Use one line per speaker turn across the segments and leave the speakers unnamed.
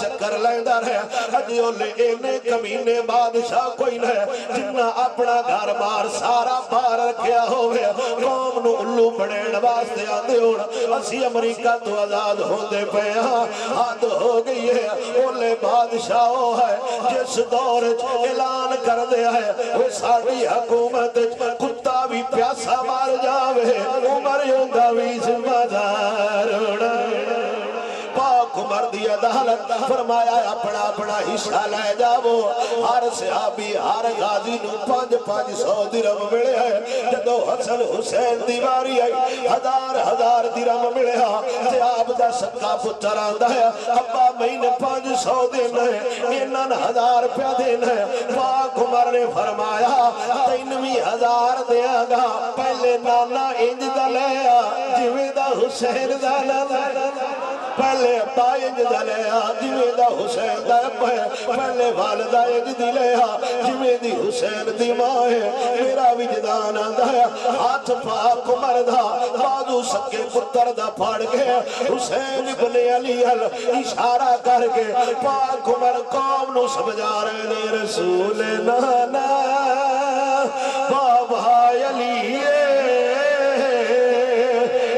چکر لیندہ رہے ہجیو لے اینے کمینے بادشاہ کوئی نہیں جنہ اپنا گھر بار سارا بار رکھیا ہوئے قوم نو الو بڑھین واسطے آدھے ہونا اسی امریکہ تو آزاد ہوندے پہ حد ہو گئی ہے اولے بادشاہ ہے جس دور اعلان کر دیا ہے وہ ساڑی حکومت کتا بھی پیاسا مار جاوے عمر یونگا بھی ذمہ دار ہونا پاک عمر دی عدالت فرمایا اپنا اپنا حصہ لے جاؤ ہر صحابی ہر غازی نو 500 درہم ملے ہیں جدو حسن حسین دیواری آئی ہزار درہم ملے ہیں تے آپ دا سکا پتر آندہ ہے ابا مہینے 500 دینا ہے انہاں 1000 روپیہ دینا ہے پاک عمر نے فرمایا 3000 دیا گا پہلے نانا انج دا لیا جویں دا حسین دا لیا پہلے ابا انج دا لیا جویں دا حسین دا ابا ہے پہلے والدہ انج دی لیا جویں دی حسین دی ماں ہے میرا وجدان آندہ ہے ہاتھ پاک عمر دا بازو سکے پتر دا پھاڑ گئے حسین ابن علی اشارہ کر کے پاک عمر قوم نو سمجھا رہے نے رسول نانا بابا علی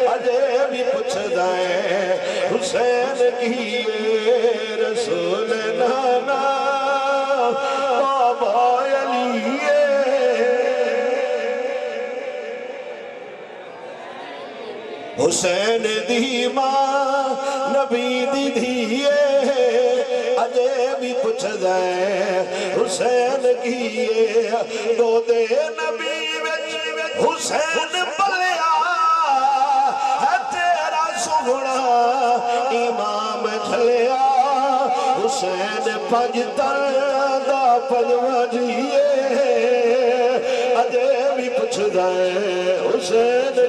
اجے بھی پوچھ دائیں حسین کی رسول نانا بابا علی حسین دی ماں نبی دی دھیے اجے بھی پوچھ دائیں حسین کیے دو دے نبی وچ حسین بلیا ہے تیرا سہنا امام جھلیا حسین پجتر دا پجوہ جیے اجے بھی پوچھ دائیں حسین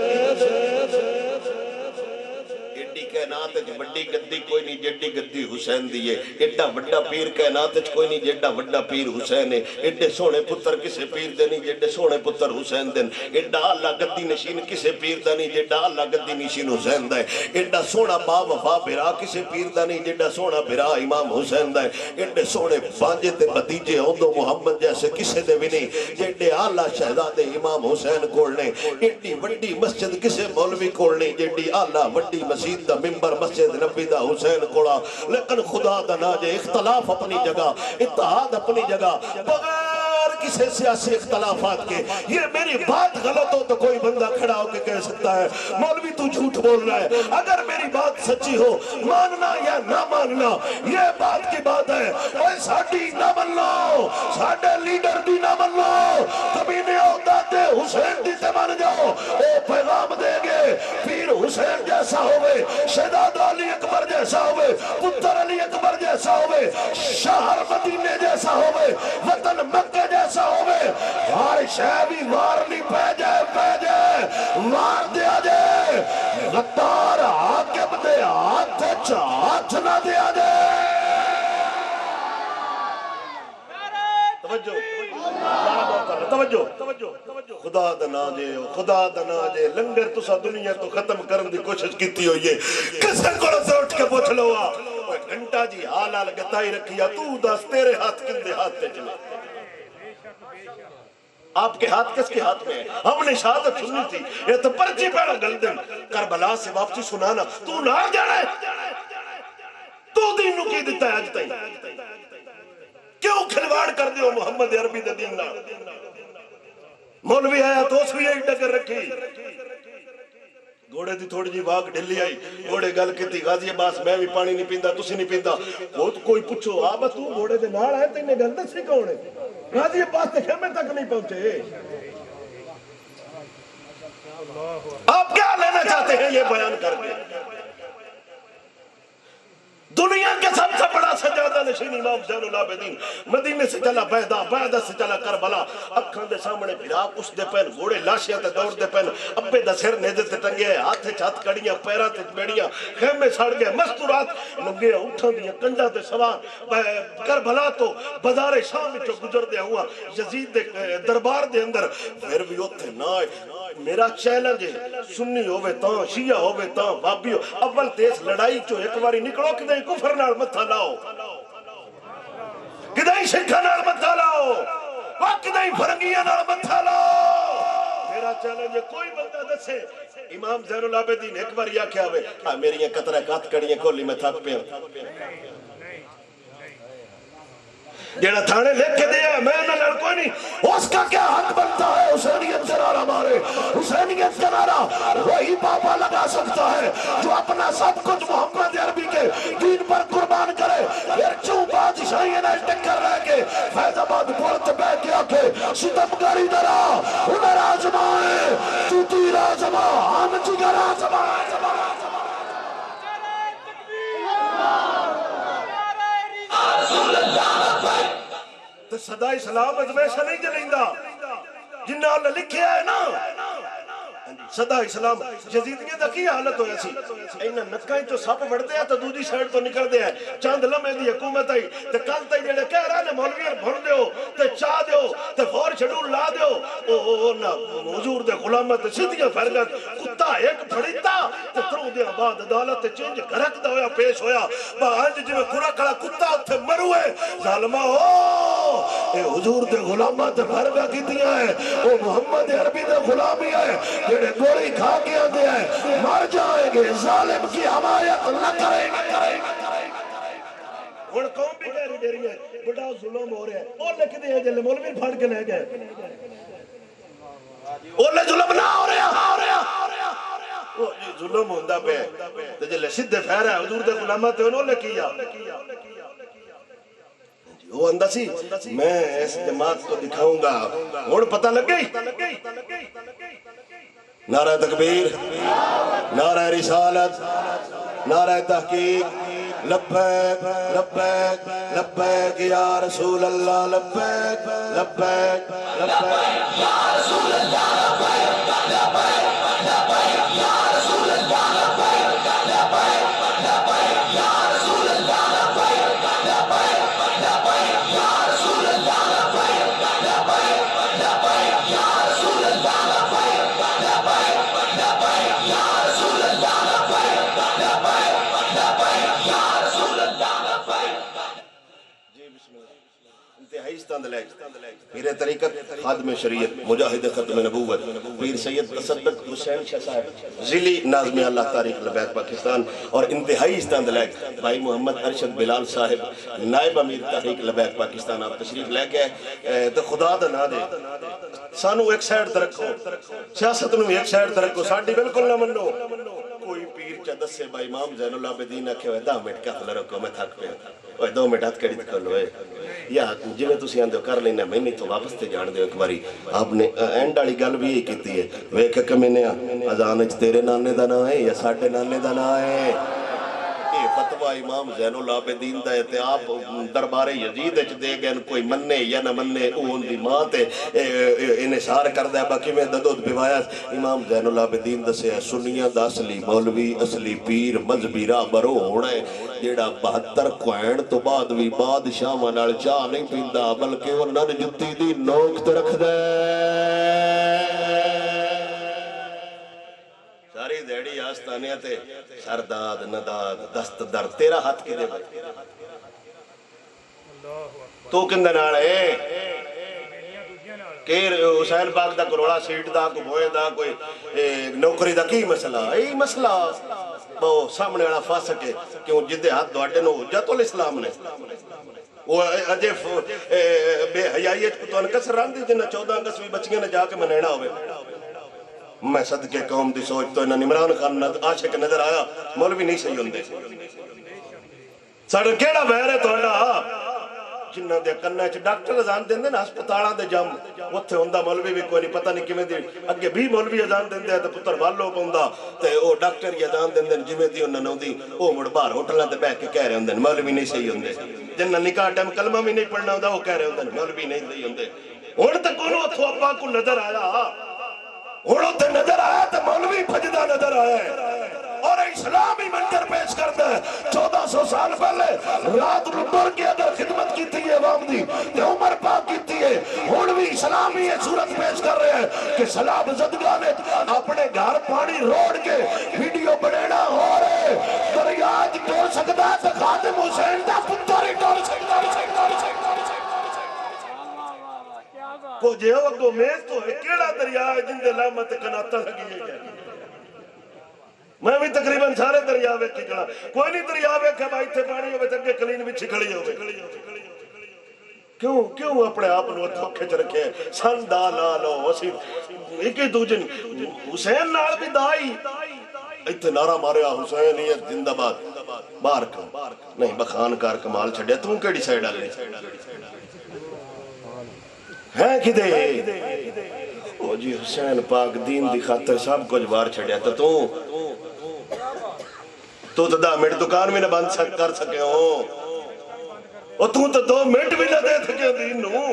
کائنات وڈی گدی کوئی نہیں جیڈی گدی حسین دی ہے ایڈا وڈا پیر کائنات کوئی نہیں جیڈا وڈا پیر حسین ہے ایڈے سونے پتر کسے پیر دے نہیں جیڈے سونے پتر حسین دے ایڈا اللہ گدی نشین کسے پیر دا نہیں جیڈا اللہ گدی نشین حسین دا ہے ایڈا سونا با وفا بھرا کسے پیر دا نہیں جیڈا سونا بھرا امام حسین دا ہے ایڈے سونے بانجے تے بھتیجے ہوندو محمد جیسے کسے دے بھی نہیں جیڈے آلہ شہزادے امام حسین کولنے ایڈی وڈی مسجد کسے مولوی کولنے جیڈی آلہ وڈی مسجد دا ممبر مسجد نبی دا حسین کوڑا لیکن خدا دا ناجے اختلاف اپنی جگہ اتحاد اپنی جگہ بغیر کسی سیاسی اختلافات کے یہ میری بات غلط ہو تو کوئی بندہ کھڑا ہو کے کہہ سکتا ہے مولوی تو جھوٹ بول رہا ہے اگر میری بات سچی ہو ماننا یا نہ ماننا یہ بات کی بات ہے اوہ ساڑھی نہ من لو ساڑھے لیڈر دی نہ من لو کبھی نہیں ہوتا تے حسین دی سے مان جاؤ او پیغام دے گے پیر حسین جیسا ہوئے شہزادہ علی اکبر جیسا ہوئے پتر علی اکبر جیسا ہوئے شہر مدینے جیسا ہوئے وطن مکہ جیسا ہوئے ہر شہ بھی مار لی پہ جائے مار دیا جائے غدار حاکم دے ہاتھ نہ دیا جائے توجہ خدا دنا جے لنگر تسا دنیا تو ختم کرن دی کوشش کیتی ہوئی ہے کسے کوڑا سے اٹھ کے پوچھ لو گھنٹا جی حال گتائی رکھیا تو دس تیرے ہاتھ کندے ہاتھ تے چلے آپ کے ہاتھ کس کے ہاتھ میں ہے ہم نے شہادت سننی تھی یہ تو پرچی پہنا گل دن کربلا سے واپسی سنانا تو نہ جانا ہے تو دین نو کی دیتا ہے آج تائیں کیوں کھلواڑ کر دیو محمد عربی دے دین نہ مولوی آیا تو اس بھی ایک ڈگر رکھی گھوڑے دی تھوڑی جی واق ڈھلی آئی گھوڑے گل کیتی غازی عباس میں بھی پانی نہیں پیندا تسی نہیں پیندا وہ تو کوئی پوچھو آبا تو گھوڑے دے نال آئے تینے گل دسی کون ہے غازی عباس تے خیمے تک نہیں پہنچے آپ کیا لینا چاہتے ہیں یہ بیان کر کے دنیا کے سب سے بڑا سجادہ نشین امام زین العابدین مدینے سے چلا بیدہ سے چلا کربلا اکھان دے سامنے بھراک اس دے پہن گھوڑے لاشیاں تے دوڑ دے پہن ابے دا سر نیدے تے ٹنگے ہاتھ چھات کڑیاں پیرا تے بیڑیاں خیمے ساڑ گئے مستورات لگے اٹھان دیا کنڈا تے سوار کربلا تو بازار شام جو گزر دیا ہوا یزید دے دربار دے اندر پھر بھی ہوتے نہ میرا چیلنج ہے سنی ہوے تاں شیعہ ہوے تاں وہابی ہو اول تے اس لڑائی چوں ایک باری نکلو کدے کفر نال متھا لاؤ کدے شرک نال متھا لاؤ کدے فرنگیاں نال متھا لاؤ میرا چیلنج ہے کوئی بندہ دسے امام زین العابدین ایک بار یا کیا ہوئے میری قطرہ کات کڑیاں کھولی میں تھک پیا جیڑا تھانے لکھ کے دیا ہے میں نہ لڑکو نہیں اس کا کیا حق بنتا ہے حسینیت کا نعرہ مارے حسینیت کا نعرہ وہی پاپا لگا سکتا ہے جو اپنا سب کچھ محمد عربی کے دین پر قربان کرے پھر چوں بادشاہی نہ ٹکر رہ کے فیض آباد پورت بہ کے آکے ستمگاری درا ہنر آزمائے توتیر آزما ہم جگر آزما تو صدا اسلام اجمیشہ نہیں جلیندا جنہ اللہ لکھیا ہے نا صدا اسلام جزیدیت دا کی حالت ہویا سی اینا نکائیں تو سپ بڑھتے ہیں تو دوجی سائڈ تو نکل دے ہیں چاند لمحے دی حکومت آئی تے کل تے جڑے کہہ رہا نے مولویاں بھر دیو تے چاہ دیو تے فور شیڈول لا دیو او نا حضور دے غلامت سیدھیاں فرگت کتا ایک پھڑیتا تے ترو دے بعد عدالت تے چینج گھرک دا ہویا پیش ہویا باہنج جو کھڑا کھڑا کتا اتھے مروے ظالمہ ہو اے حضور دے غلامت فرگت کیتیاں ہیں او محمد عربی دے غلامی ہے جڑے گولی کھا کے آتے ہیں مر جائیں گے ظالم کی حمایت نہ کریں گے اور قوم بھی کہہ رہی ڈیری ہے بڑا ظلم ہو رہا ہے اور لکھ دے جلے مولوی پھاڑ کے لے گئے اور لے ظلم نہ ہو رہا وہ ظلم ہوندہ پہ تو جلے صدے پھیر ہے حضور دے غلامت انہوں نے کیا وہ اندہ سی میں اس جماعت کو دکھاؤں گا اور پتہ لگ گئی نعرہ تکبیر نعرہ رسالت نعرہ تحقیق لبیک لبیک لبیک یا رسول اللہ لبیک لبیک لبیک یا رسول اللہ لبیک لبیک لبیک یا رسول اللہ لبیک لبیک لبیک یا رسول اللہ لبیک لبیک لبیک یا رسول اللہ لبیک لبیک لبیک یا رسول اللہ لبیک لبیک یا رسول اللہ لبیک لبیک لبیک یا رسول اللہ لبیک جی بسم اللہ انتہائی استند لے پیر طریقت خادم شریعت مجاہد ختم نبوت پیر سید تصدق حسین شاہ صاحب ضلعی ناظم اللہ تاریخ لبیک پاکستان اور انتہائی استند لے بھائی محمد ارشد بلال صاحب نائب امیر تحریک لبیک پاکستان آپ تشریف لے کے تو خدا دا نہ دے سانو ایک سائڈ ترکھو سیاست نو ایک سائڈ ترکھو ساڑھی بالکل نہ منو کوئی پیر چا دس سے بھائی امام زین العابدین آکھے ہوئے 10 منٹ کا خلا رکھو میں تھک پہ اوہ 2 منٹ ہاتھ کڑی تکر لوئے یا جنہیں تسی آندھو کر لینا میں نہیں تو واپس تے جان دے ایک باری آپ نے اینڈ آڑی گل بھی یہی کیتی ہے ویکھ کمینے اذانج تیرے نانے دا نہ ہے یا ساڑھے نانے دا نہ ہے فتوہ امام زین العابدین دا ہے آپ دربار یزید دے گئے کوئی مننے یا نہ مننے اون دی ماں تے انحصار کر دے باقی میں ددود بیوایا امام زین العابدین دا سے سنیاں دا اصلی مولوی اصلی پیر مذہبی راہ برو ہونا ہے جیڑا 72 کوئن تو بعد بھی بادشاہ منال چاہ نہیں پیندہ بلکہ وہ نر جتی دی نوک تے رکھ دے ساری دیڑی آستانیہ تے سرداد نداد دست در تیرا ہاتھ کی دے بھائی تو کندہ ناڑے کہ حسین پاک دا کروڑا سیٹ دا کو بوئے دا کوئی نوکری دا کی مسئلہ ای مسئلہ وہ سامنے والا فاسق ہے کیوں جدے ہاتھ دوڑے نو حجت الاسلام نے وہ اجے بے حیائیت کو تو انکسر ران دی جنہ 14 اگست بچیاں نے جا کے منینا ہوئے میں صدقے قوم دی سوچ تو انہاں عمران خان عاشق نظر آیا مولوی نہیں صحیح ہوندے ساڑھا کیڑا بہر ہے توڑا جنہ دے کنہ چھ ڈاکٹر ازان دیں دے نا ہسپتالاں دے جام اتھے ہوندہ مولوی بھی کوئی نہیں پتہ نہیں کمیں دی اگے بھی مولوی ازان دیں دے تو پتر والو پوندہ تے او ڈاکٹر کی ازان دیں دے جمیں دی انہاں نو دی او مڑ بار ہوٹلہ دے بیٹھ کے کہہ رہے ہوندے مولوی نہیں صحیح ہوندے جنہ نکاح ٹائم کلمہ بھی نہیں پڑھنا ہوندہ وہ کہہ رہے ہوندے مولوی نہیں صحیح ہوندے اور تک انہوں اتھو ابا کو نظر آیا اوڑو تے نظر آیا تے مولوی بھجدہ نظر آیا ہے اور اسلامی منظر پیش کرتا ہے 1400 سال پہلے رات ربر کے اندر خدمت کی تھی عوام دی تے عمر پاک کی تھی ہے ہن بھی اسلامی صورت پیش کر رہے ہیں کہ سیلاب زدگاں نے اپنے گھر پانی روڑ کے ویڈیو بنانا ہو رہے دریا ٹر سکتا ہے تو خادم حسین دا پتر ہی ٹر سکتا کو جیو اگو میز تو ہے کیڑا دریا ہے جن دے لامت کناتا لگی ہے میں بھی تقریباً سارے دریا ویکھی کھڑا کوئی نہیں دریا ویکھے بھائی تھے پانی ہوئے تھے کلین بھی کھڑی ہوئے کیوں اپنے آپ نو دھوکے چ رکھے سن دا لا لو اسی ایک ہی دوجن حسین نال بھی دائی ایتھے نعرہ ماریا حسینیت زندہ باد باہر کم نہیں بخان کار کمال چھڑیا توں کیڑی سائیڈ آلے ہیں کدے او جی حسین پاک دین دی خاطر سب کچھ بار چھڑیا تو 10 منٹ دکان میں نہ بند کر سکے ہو اور تو 2 منٹ بھی نہ دے سکے دین نو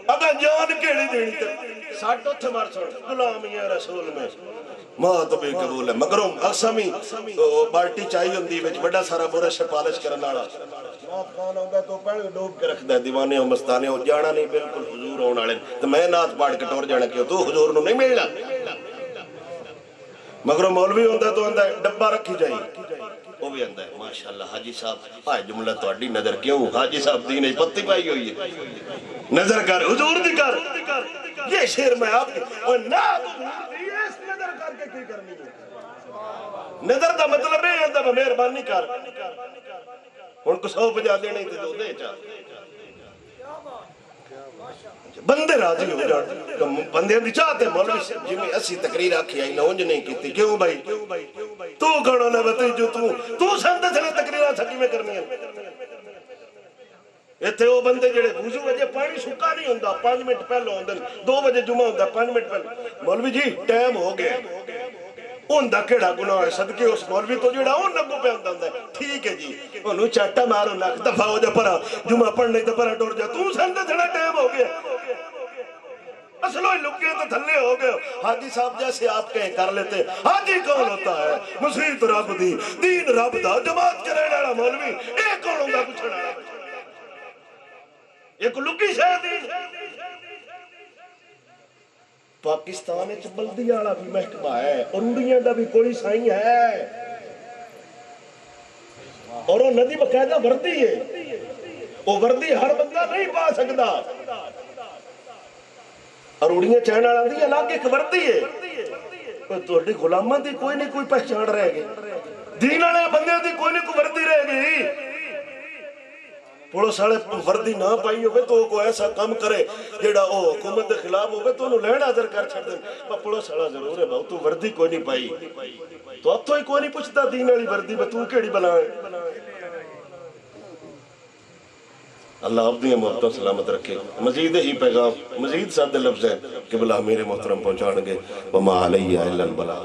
اگر جان کیڑی دینی تے ساٹھ اتھے مار سن غلامی رسول میں موت بھی قبول ہے مگروں اقسامی بارٹی چاہی ہوندی وچ بڑا سارا برش پالش کرن والا نات خان ہوندا تو پہلے ڈوب کے رکھدا دیوانے او مستانے ہو جانا نہیں بالکل حضور ہون والے تے میں نات پڑھ کے ٹور جانا کیوں تو حضور نو نہیں ملنا مگروں مولوی ہوندا تو ہوندا ڈبہ رکھی جائی وہ بھی آندہ ہے ماشاءاللہ حاجی صاحب آئے جملہ تو اڈی نظر کیوں حاجی صاحب دین پتی پائی ہوئی ہے نظر کر حضور دی کر یہ شیر میں آپ کی اور نہ اس نظر کر کے کی کرنی ہے نظر دا مطلب ہے اندہ میں مہربانی کر ان کو 100 بجا دینے تھے دو دے چاہ بندے راضی ہو جان بندے اندھی چاہتے ہیں مولوی جی میں اسی تقریر آکھی آئی نونج نہیں کیتی کیوں بھائی تو کھڑا نہ بتائی جو تو سندھ سے تقریر آسکی میں کرنی ہے یہ تھے وہ بندے جڑے وضو وجہ پانی سکا نہیں ہوندہ 5 منٹ پہلے ہوندہ 2 بجے جمعہ ہوندہ 5 منٹ پہلے مولوی جی ٹائم ہو گیا ہوندہ کیڑا گناہ ہے صدقے اس مولوی تو جڑا ہون نگو پہ ہوندہ ہے ٹھیک ہے جی انہوں چاٹا مارو لاکھ دفعہ ہو جا پرا جمعہ پڑھنے تو پرا ٹور جا تو سندھ سے ٹائم ہو گیا اصلوئی لکے تو تھلے ہو گئے حاجی صاحب جیسے آپ کہیں کر لیتے حاجی کون ہوتا ہے مسیحت رب دی دین رب دا جماعت کے رہنے والا مولوی ایک کون ہوگا کچھ نہ ایک لکی شاید پاکستان ایک بلدی والا بھی محکمہ ہے اور اڑیاں دا بھی کوئی سائیں ہے اور وہ ندی باقاعدہ وردی ہے وہ وردی ہر بندہ نہیں پا سکتا اور اڑیاں چہن والا دی الگ ایک وردی ہے تو غلامہ دی کوئی نہیں کوئی پہچان رہے گی دین والے بندے دی کوئی نہیں کوئی وردی رہے گی پوڑو ساڑے وردی نہ پائی ہوئے تو کوئی ایسا کام کرے جیڑا او حکومت دے خلاف ہوئے تو انہوں لین آدھر کر چھڑ دیں پوڑو ساڑا ضرور ہے بہت تو وردی کوئی نہیں پائی تو اب تو ہی کوئی نہیں پوچھتا دین والی وردی تو کیڑی بنائے اللہ اپنی محبت سلامت رکھے مزید ہی پیغام مزید سادہ لفظ ہے کہ بلا میرے محترم پہنچان گے وما علیہ الا البلاغ